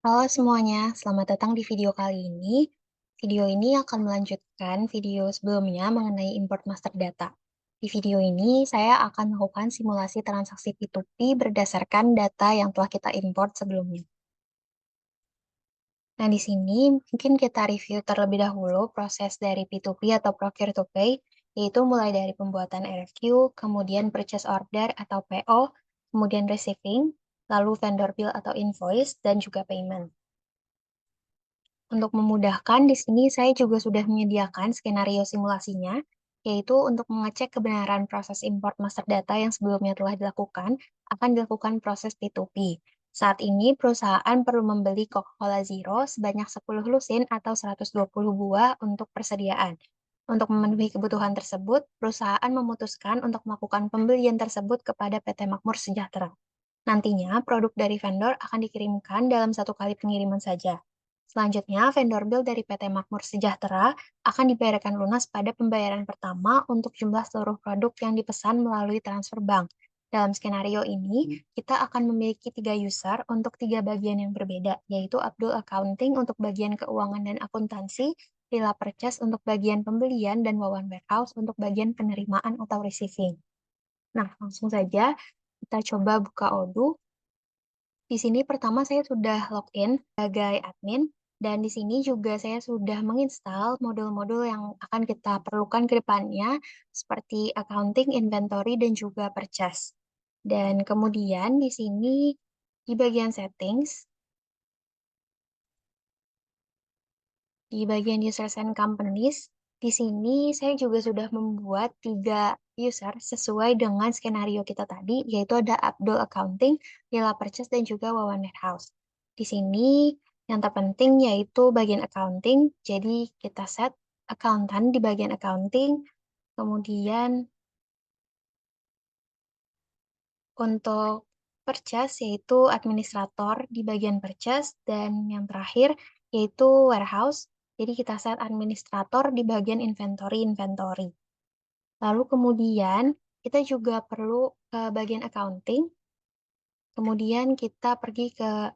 Halo semuanya, selamat datang di video kali ini. Video ini akan melanjutkan video sebelumnya mengenai import master data. Di video ini, saya akan melakukan simulasi transaksi P2P berdasarkan data yang telah kita import sebelumnya. Nah, di sini mungkin kita review terlebih dahulu proses dari P2P atau Procure to Pay, yaitu mulai dari pembuatan RFQ, kemudian purchase order atau PO, kemudian receiving, lalu vendor bill atau invoice, dan juga payment. Untuk memudahkan, di sini saya juga sudah menyediakan skenario simulasinya, yaitu untuk mengecek kebenaran proses import master data yang sebelumnya telah dilakukan, akan dilakukan proses P2P. Saat ini, perusahaan perlu membeli Coca-Cola Zero sebanyak 10 lusin atau 120 buah untuk persediaan. Untuk memenuhi kebutuhan tersebut, perusahaan memutuskan untuk melakukan pembelian tersebut kepada PT Makmur Sejahtera. Nantinya, produk dari vendor akan dikirimkan dalam satu kali pengiriman saja. Selanjutnya, vendor bill dari PT Makmur Sejahtera akan dibayarkan lunas pada pembayaran pertama untuk jumlah seluruh produk yang dipesan melalui transfer bank. Dalam skenario ini, kita akan memiliki 3 user untuk 3 bagian yang berbeda, yaitu Abdul Accounting untuk bagian keuangan dan akuntansi, Lila Purchase untuk bagian pembelian, dan Wawan Warehouse untuk bagian penerimaan atau receiving. Nah, langsung saja kita coba buka Odoo. Di sini pertama saya sudah login sebagai admin, dan di sini juga saya sudah menginstal modul-modul yang akan kita perlukan ke depannya, seperti accounting, inventory, dan juga purchase. Dan kemudian di sini di bagian settings, di bagian users and companies, di sini saya juga sudah membuat 3 user sesuai dengan skenario kita tadi, yaitu ada Abdul Accounting, Lila Purchase, dan juga Wawan Warehouse. Di sini yang terpenting yaitu bagian accounting, jadi kita set accountant di bagian accounting, kemudian untuk purchase yaitu administrator di bagian purchase, dan yang terakhir yaitu warehouse. Jadi kita set administrator di bagian inventory. Lalu kemudian kita juga perlu ke bagian accounting. Kemudian kita pergi ke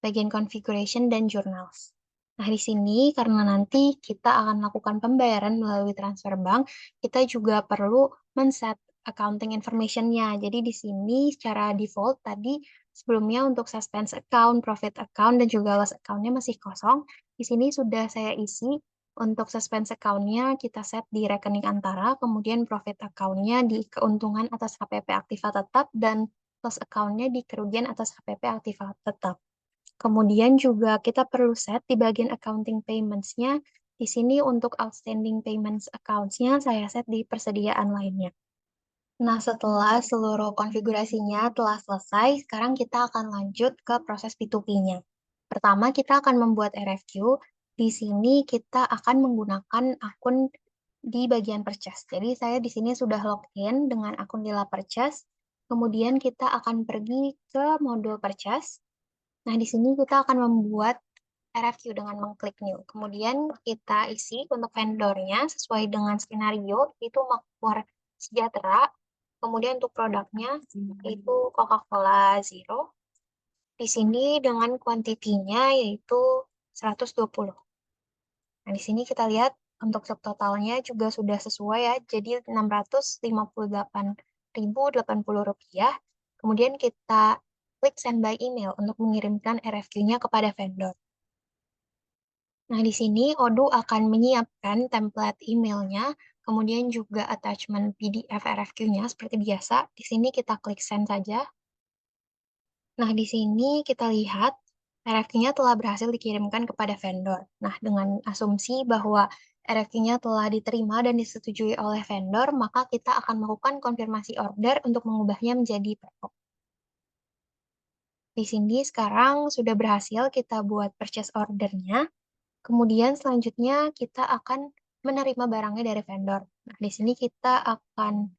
bagian configuration dan journals. Nah, di sini karena nanti kita akan melakukan pembayaran melalui transfer bank, kita juga perlu men-set accounting information-nya. Jadi di sini secara default tadi sebelumnya untuk suspense account, profit account, dan juga loss account-nya masih kosong. Di sini sudah saya isi. Untuk suspense account-nya kita set di rekening antara, kemudian profit account-nya di keuntungan atas HPP aktiva tetap, dan loss account-nya di kerugian atas HPP aktiva tetap. Kemudian juga kita perlu set di bagian accounting payments-nya. Di sini untuk outstanding payments accounts-nya saya set di persediaan lainnya. Nah, setelah seluruh konfigurasinya telah selesai, sekarang kita akan lanjut ke proses P2P-nya. Pertama, kita akan membuat RFQ. Di sini kita akan menggunakan akun di bagian purchase. Jadi saya di sini sudah login dengan akun Lila Purchase. Kemudian kita akan pergi ke modul purchase. Nah, di sini kita akan membuat RFQ dengan mengklik new. Kemudian kita isi untuk vendornya sesuai dengan skenario, itu Makmur Sejahtera. Kemudian untuk produknya itu Coca-Cola Zero. Di sini dengan kuantitinya yaitu 120. Nah, di sini kita lihat untuk subtotalnya juga sudah sesuai ya, jadi Rp658.080. Kemudian kita klik send by email untuk mengirimkan RFQ-nya kepada vendor. Nah, di sini Odoo akan menyiapkan template emailnya, kemudian juga attachment PDF RFQ-nya seperti biasa. Di sini kita klik send saja. Nah, di sini kita lihat RFQ-nya telah berhasil dikirimkan kepada vendor. Nah, dengan asumsi bahwa RFQ-nya telah diterima dan disetujui oleh vendor, maka kita akan melakukan konfirmasi order untuk mengubahnya menjadi PO. Di sini sekarang sudah berhasil kita buat purchase order-nya. Kemudian selanjutnya kita akan menerima barangnya dari vendor. Nah, di sini kita akan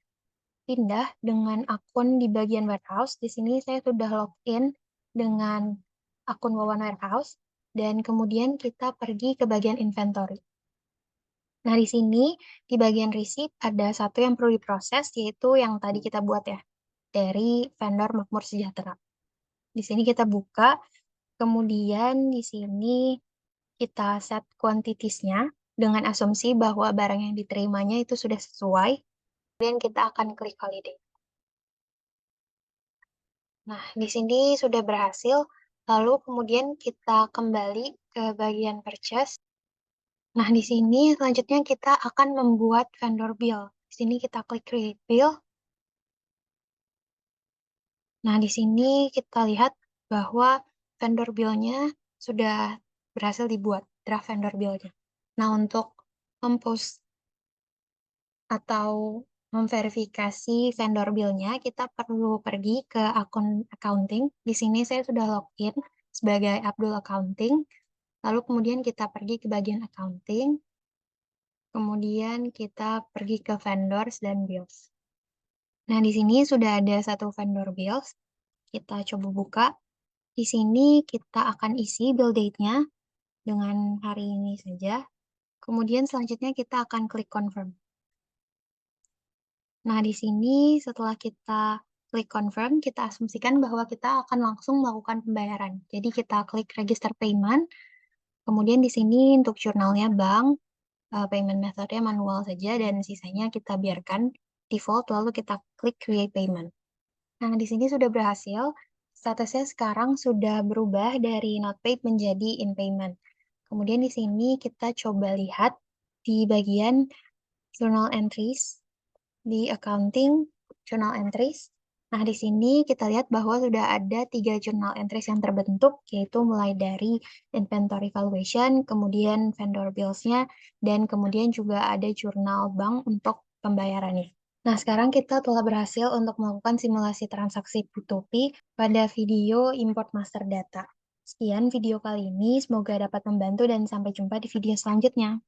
pindah dengan akun di bagian warehouse. Di sini saya sudah login dengan akun Wawan Warehouse, dan kemudian kita pergi ke bagian inventory. Nah, di sini di bagian receipt ada satu yang perlu diproses, yaitu yang tadi kita buat ya, dari vendor Makmur Sejahtera. Di sini kita buka. Kemudian di sini kita set quantities-nya dengan asumsi bahwa barang yang diterimanya itu sudah sesuai, kemudian kita akan klik validate. Nah, di sini sudah berhasil, lalu kemudian kita kembali ke bagian purchase. Nah, di sini selanjutnya kita akan membuat vendor bill. Di sini kita klik create bill. Nah, di sini kita lihat bahwa vendor bill-nya sudah berhasil dibuat, draft vendor bill-nya. Nah, untuk mempost atau memverifikasi vendor bill-nya, kita perlu pergi ke akun accounting. Di sini saya sudah login sebagai Abdul Accounting. Lalu kemudian kita pergi ke bagian accounting. Kemudian kita pergi ke vendors dan bills. Nah, di sini sudah ada satu vendor bills. Kita coba buka. Di sini kita akan isi bill date-nya dengan hari ini saja. Kemudian selanjutnya kita akan klik confirm. Nah, di sini setelah kita klik confirm, kita asumsikan bahwa kita akan langsung melakukan pembayaran. Jadi kita klik register payment, kemudian di sini untuk jurnalnya bank, payment methodnya manual saja, dan sisanya kita biarkan default, lalu kita klik create payment. Nah, di sini sudah berhasil, statusnya sekarang sudah berubah dari not paid menjadi in payment. Kemudian di sini kita coba lihat di bagian journal entries, di accounting journal entries. Nah, di sini kita lihat bahwa sudah ada 3 journal entries yang terbentuk, yaitu mulai dari inventory valuation, kemudian vendor bills-nya, dan kemudian juga ada jurnal bank untuk pembayarannya. Nah, sekarang kita telah berhasil untuk melakukan simulasi transaksi P2P pada video import master data. Sekian video kali ini, semoga dapat membantu dan sampai jumpa di video selanjutnya.